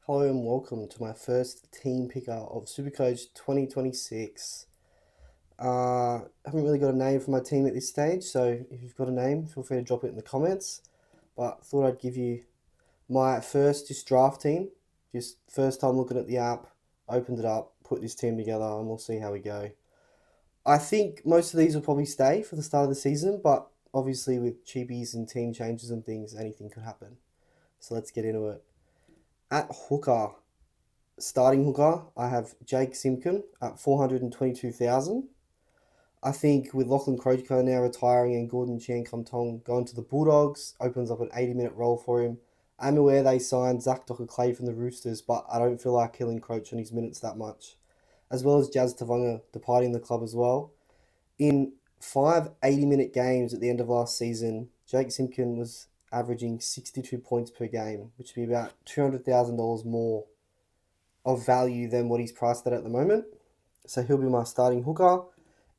Hello and welcome to my first team picker of SuperCoach 2026. I haven't really got a name for my team at this stage, so if you've got a name, feel free to drop it in the comments. But thought I'd give you my first just draft team. Just first time looking at the app, opened it up, put this team together, and we'll see how we go. I think most of these will probably stay for the start of the season, but obviously with cheapies and team changes and things, anything could happen. So let's get into it. At hooker, starting hooker, I have Jake Simkin at 422,000. I think with Lachlan Croker now retiring and Gordon Chan Kum Tong going to the Bulldogs, opens up an 80-minute role for him. I'm aware they signed Zach Docker-Clay from the Roosters, but I don't feel like killing Croach on his minutes that much. As well as Jazz Tavanga departing the club as well. In 5 80-minute games at the end of last season, Jake Simkin was averaging 62 points per game, which would be about $200,000 more of value than what he's priced at the moment. So he'll be my starting hooker.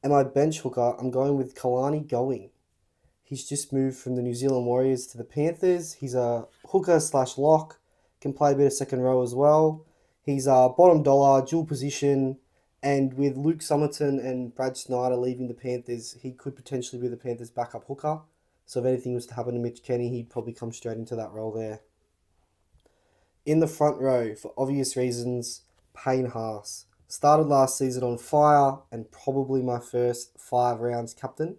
And my bench hooker, I'm going with Kalani Going. He's just moved from the New Zealand Warriors to the Panthers. He's a hooker slash lock, can play a bit of second row as well. He's a bottom dollar, dual position, and with Luke Summerton and Brad Snyder leaving the Panthers, he could potentially be the Panthers' backup hooker. So if anything was to happen to Mitch Kenny, he'd probably come straight into that role there. In the front row, for obvious reasons, Payne Haas. Started last season on fire and probably my first 5 rounds captain.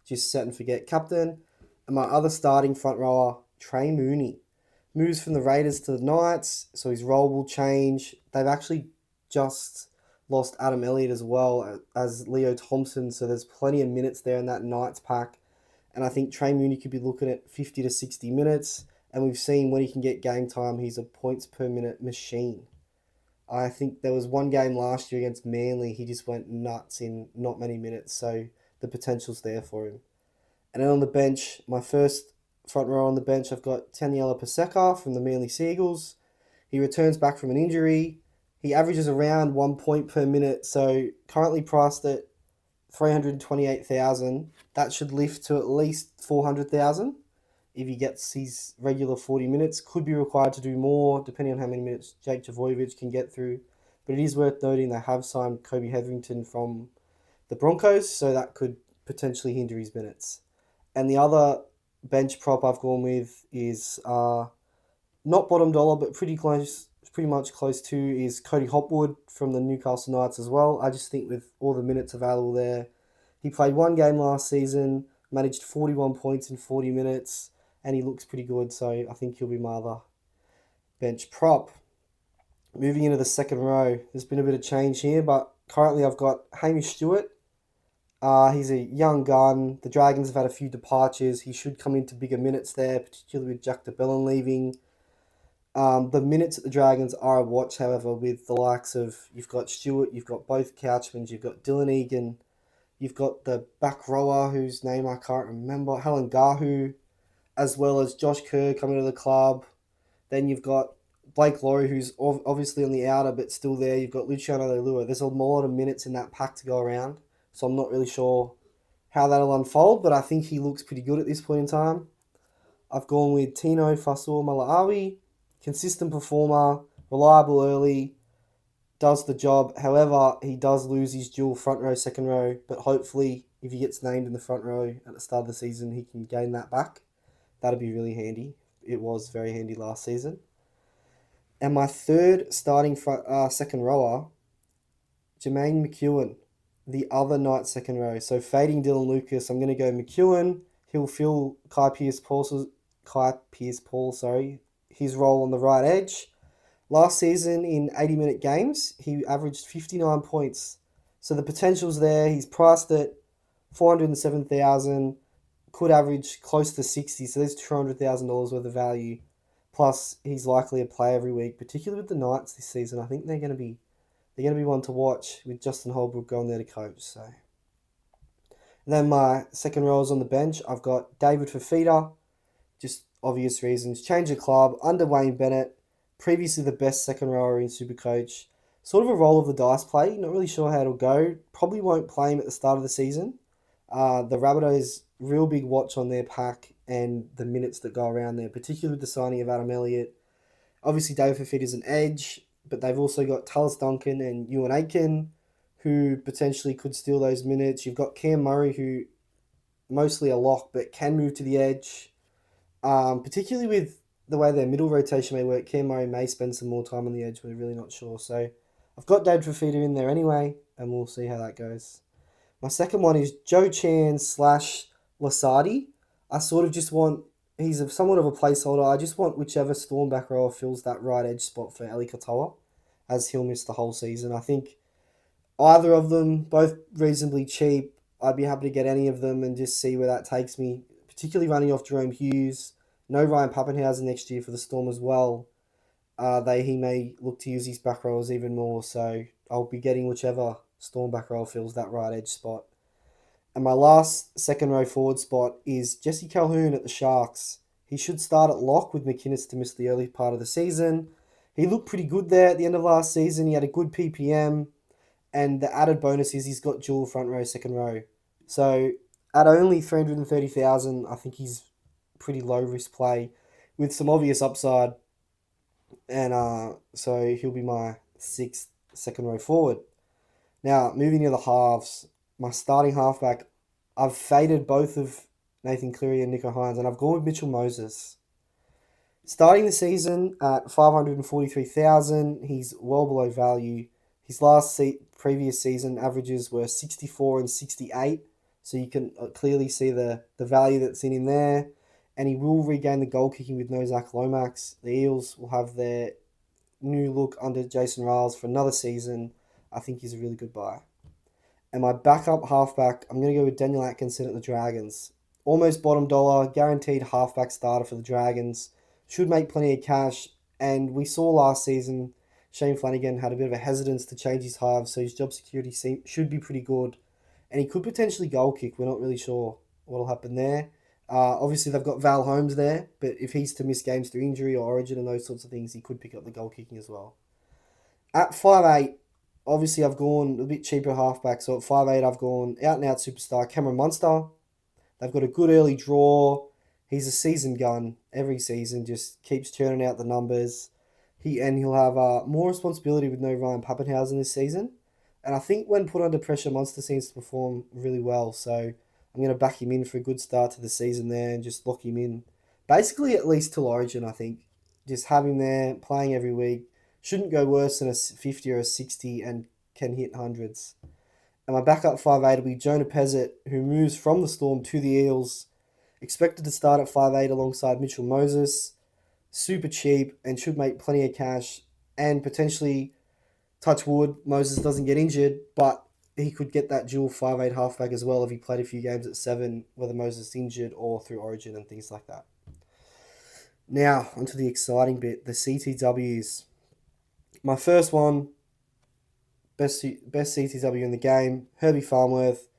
Just set and forget captain. And my other starting front rower, Trey Mooney. Moves from the Raiders to the Knights, so his role will change. They've actually just lost Adam Elliott as well as Leo Thompson, so there's plenty of minutes there in that Knights pack. And I think Trey Mooney could be looking at 50 to 60 minutes. And we've seen when he can get game time, he's a points per minute machine. I think there was one game last year against Manly, he just went nuts in not many minutes, so the potential's there for him. And then on the bench, my first front row on the bench, I've got Taniela Paseka from the Manly Seagulls. He returns back from an injury. He averages around 1 point per minute, so currently priced at 328,000. That should lift to at least 400,000 if he gets his regular 40 minutes. Could be required to do more, depending on how many minutes Jake Trbojevic can get through. But it is worth noting they have signed Kobe Hetherington from the Broncos, so that could potentially hinder his minutes. And the other bench prop I've gone with is not bottom dollar, but pretty much close to, is Cody Hopwood from the Newcastle Knights as well. I just think with all the minutes available there, he played one game last season, managed 41 points in 40 minutes, and he looks pretty good, so I think he'll be my other bench prop. Moving into the second row, there's been a bit of change here, but currently I've got Hamish Stewart. He's a young gun. The Dragons have had a few departures. He should come into bigger minutes there, particularly with Jack DeBellin leaving. The minutes at the Dragons are a watch, however, with the likes of, you've got Stewart, you've got both Couchmans, you've got Dylan Egan, you've got the back rower whose name I can't remember, Helen Gahu, as well as Josh Kerr coming to the club. Then you've got Blake Laurie, who's obviously on the outer but still there. You've got Luciano Leilua. There's a lot of minutes in that pack to go around, so I'm not really sure how that'll unfold, but I think he looks pretty good at this point in time. I've gone with Tino Fasul Malaawi, consistent performer, reliable early, does the job. However, he does lose his dual front row, second row, but hopefully if he gets named in the front row at the start of the season, he can gain that back. That'd be really handy. It was very handy last season. And my third starting second rower, Jermaine McEwen, the other night second row. So fading Dylan Lucas, I'm going to go McEwen. He'll fill Kai Pearce-Paul, his role on the right edge. Last season in 80-minute games, he averaged 59 points. So the potential's there. He's priced at 407,000, could average close to 60, so there's $200,000 worth of value. Plus, he's likely to play every week, particularly with the Knights this season. I think they're going to be one to watch with Justin Holbrook going there to coach. So, and then my second row is on the bench. I've got David Fafita, just obvious reasons. Change of club under Wayne Bennett, previously the best second rower in Supercoach. Sort of a roll of the dice play. Not really sure how it'll go. Probably won't play him at the start of the season. The Rabbitohs, real big watch on their pack and the minutes that go around there, particularly with the signing of Adam Elliott. Obviously, David Fifita's an edge, but they've also got Tallis Duncan and Ewan Aitken, who potentially could steal those minutes. You've got Cam Murray, who mostly a lock, but can move to the edge. Particularly with the way their middle rotation may work, Cam Murray may spend some more time on the edge. We're really not sure. So I've got David Fifita in there anyway, and we'll see how that goes. My second one is Joe Chan / Lasardi. I sort of just want, he's somewhat of a placeholder. I just want whichever Storm back rower fills that right edge spot for Eli Katoa, as he'll miss the whole season. I think either of them, both reasonably cheap. I'd be happy to get any of them and just see where that takes me, particularly running off Jerome Hughes. No Ryan Pappenhausen next year for the Storm as well. He may look to use his back rowers even more, so I'll be getting whichever Storm back row fills that right edge spot. And my last second row forward spot is Jesse Calhoun at the Sharks. He should start at lock with McInnes to miss the early part of the season. He looked pretty good there at the end of last season. He had a good PPM, and the added bonus is he's got dual front row, second row. So at only 330,000, I think he's pretty low risk play with some obvious upside. And so he'll be my sixth second row forward. Now, moving to the halves, my starting halfback, I've faded both of Nathan Cleary and Nicho Hynes, and I've gone with Mitchell Moses. Starting the season at 543,000, he's well below value. His previous season averages were 64 and 68, so you can clearly see the value that's in him there. And he will regain the goal kicking with no Zach Lomax. The Eels will have their new look under Jason Riles for another season. I think he's a really good buy. And my backup halfback, I'm going to go with Daniel Atkinson at the Dragons. Almost bottom dollar, guaranteed halfback starter for the Dragons. Should make plenty of cash. And we saw last season, Shane Flanagan had a bit of a hesitance to change his halves, so his job security should be pretty good. And he could potentially goal kick. We're not really sure what will happen there. Obviously, they've got Val Holmes there, but if he's to miss games through injury or origin and those sorts of things, he could pick up the goal kicking as well. At 5'8", obviously I've gone a bit cheaper halfback, so at 5'8", I've gone out-and-out superstar Cameron Munster. They've got a good early draw. He's a seasoned gun every season, just keeps churning out the numbers. He'll have more responsibility with no Ryan Pappenhausen this season. And I think when put under pressure, Munster seems to perform really well, so I'm going to back him in for a good start to the season there and just lock him in. Basically, at least till Origin, I think. Just have him there, playing every week. Shouldn't go worse than a 50 or a 60 and can hit hundreds. And my backup 5'8" will be Jonah Pezzett, who moves from the Storm to the Eels. Expected to start at 5'8" alongside Mitchell Moses. Super cheap and should make plenty of cash. And potentially, touch wood, Moses doesn't get injured, but he could get that dual 5'8" halfback as well if he played a few games at 7, whether Moses is injured or through Origin and things like that. Now, onto the exciting bit, the CTWs. My first one, best CTW in the game, Herbie Farnworth.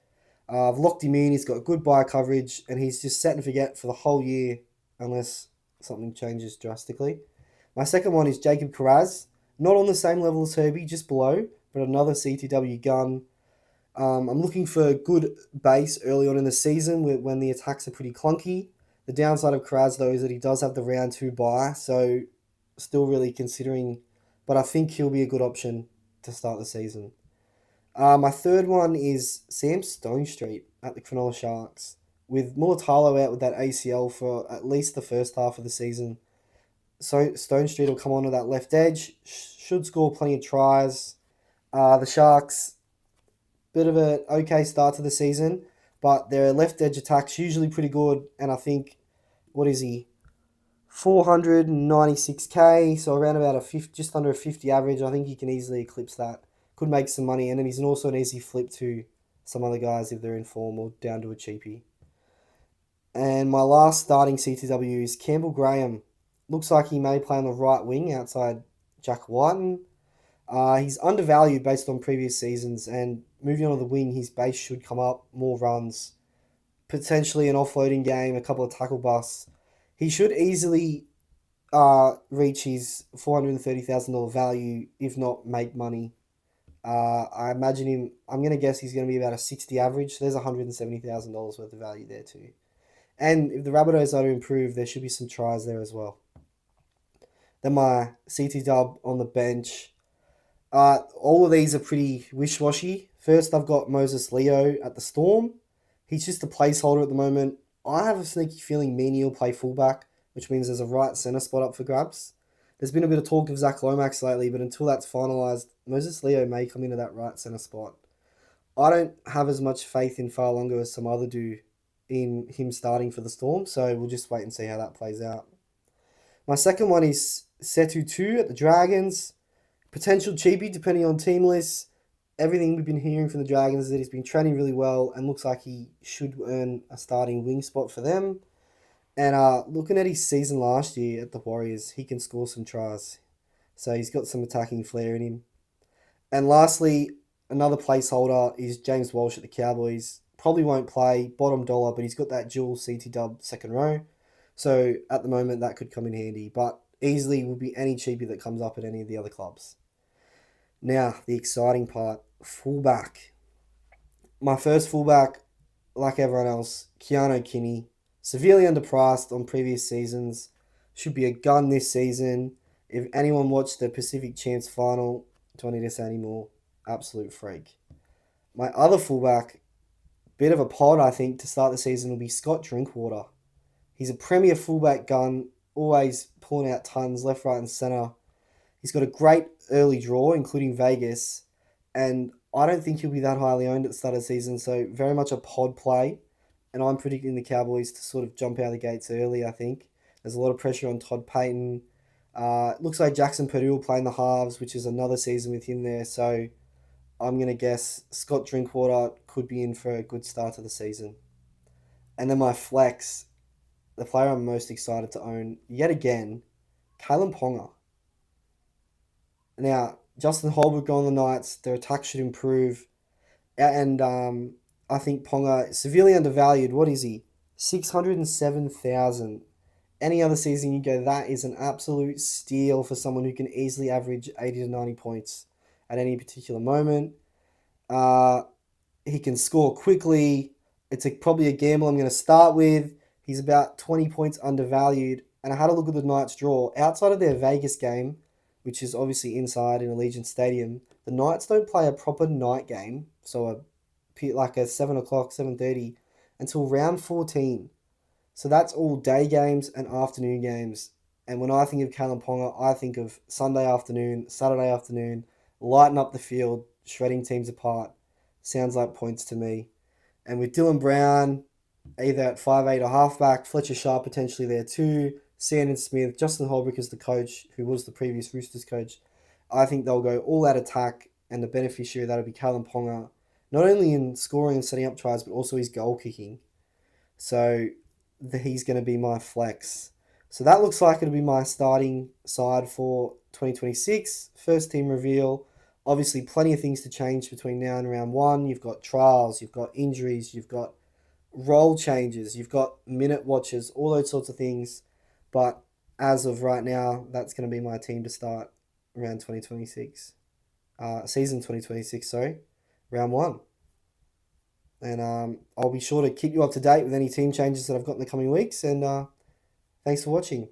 I've locked him in, he's got good buy coverage, and he's just set and forget for the whole year unless something changes drastically. My second one is Jacob Carraz. Not on the same level as Herbie, just below, but another CTW gun. I'm looking for a good base early on in the season when the attacks are pretty clunky. The downside of Carraz, though, is that he does have the round 2 bye, so still really considering, but I think he'll be a good option to start the season. My third one is Sam Stonestreet at the Cronulla Sharks. With Mulatalo out with that ACL for at least the first half of the season, so Stonestreet will come onto that left edge, should score plenty of tries. The Sharks, bit of an okay start to the season, but their left edge attack's usually pretty good, and I think, what is he? 496k, so around about just under a 50 average. I think he can easily eclipse that. Could make some money, and then he's also an easy flip to some other guys if they're in form or down to a cheapie. And my last starting CTW is Campbell Graham. Looks like he may play on the right wing outside Jack Whiten. He's undervalued based on previous seasons, and moving on to the wing, his base should come up, more runs, potentially an offloading game, a couple of tackle busts. He should easily reach his $430,000 value, if not make money. I imagine him, I'm going to guess he's going to be about a 60 average, so there's $170,000 worth of value there too. And if the Rabbitohs are to improve, there should be some tries there as well. Then my CT dub on the bench. All of these are pretty wish-washy. First, I've got Moses Leo at the Storm. He's just a placeholder at the moment. I have a sneaky feeling Meany will play fullback, which means there's a right centre spot up for grabs. There's been a bit of talk of Zach Lomax lately, but until that's finalised, Moses Leo may come into that right centre spot. I don't have as much faith in Farlongo as some other do in him starting for the Storm, so we'll just wait and see how that plays out. My second one is Setu 2 at the Dragons. Potential cheapie depending on team lists. Everything we've been hearing from the Dragons is that he's been training really well and looks like he should earn a starting wing spot for them. And looking at his season last year at the Warriors, he can score some tries. So he's got some attacking flair in him. And lastly, another placeholder is James Walsh at the Cowboys. Probably won't play, bottom dollar, but he's got that dual CT dub second row. So at the moment, that could come in handy. But easily will be any cheapie that comes up at any of the other clubs. Now, the exciting part, fullback. My first fullback, like everyone else, Keanu Kinney. Severely underpriced on previous seasons. Should be a gun this season. If anyone watched the Pacific Champs final, do I need to say any more? Absolute freak. My other fullback, bit of a pod, I think, to start the season will be Scott Drinkwater. He's a premier fullback gun, always pulling out tons, left, right, and centre. He's got a great early draw, including Vegas, and I don't think he'll be that highly owned at the start of the season, so very much a pod play. And I'm predicting the Cowboys to sort of jump out of the gates early, I think. There's a lot of pressure on Todd Payton. It looks like Jackson Purdue will play in the halves, which is another season with him there, so I'm going to guess Scott Drinkwater could be in for a good start to the season. And then my flex, the player I'm most excited to own, yet again, Kalen Ponga. Now, Justin Holbrook on the Knights, their attack should improve. And I think Ponga, severely undervalued. What is he? 607,000. Any other season you go, that is an absolute steal for someone who can easily average 80 to 90 points at any particular moment. He can score quickly. It's probably a gamble I'm going to start with. He's about 20 points undervalued. And I had a look at the Knights' draw. Outside of their Vegas game, which is obviously inside in Allegiant Stadium, the Knights don't play a proper night game, so like a 7 o'clock, 7:30, until round 14. So that's all day games and afternoon games. And when I think of Kalen Ponga, I think of Sunday afternoon, Saturday afternoon, lighting up the field, shredding teams apart. Sounds like points to me. And with Dylan Brown, either at 5'8" or halfback, Fletcher Sharp potentially there too, Sandon Smith, Justin Holbrook as the coach, who was the previous Roosters coach, I think they'll go all out attack, and the beneficiary of that will be Kalen Ponga, not only in scoring and setting up tries, but also his goal kicking. So he's going to be my flex. So that looks like it'll be my starting side for 2026. First team reveal. Obviously, plenty of things to change between now and round one. You've got trials, you've got injuries, you've got role changes, you've got minute watches, all those sorts of things. But as of right now, that's going to be my team to start around 2026. Season 2026, round one. And I'll be sure to keep you up to date with any team changes that I've got in the coming weeks. And thanks for watching.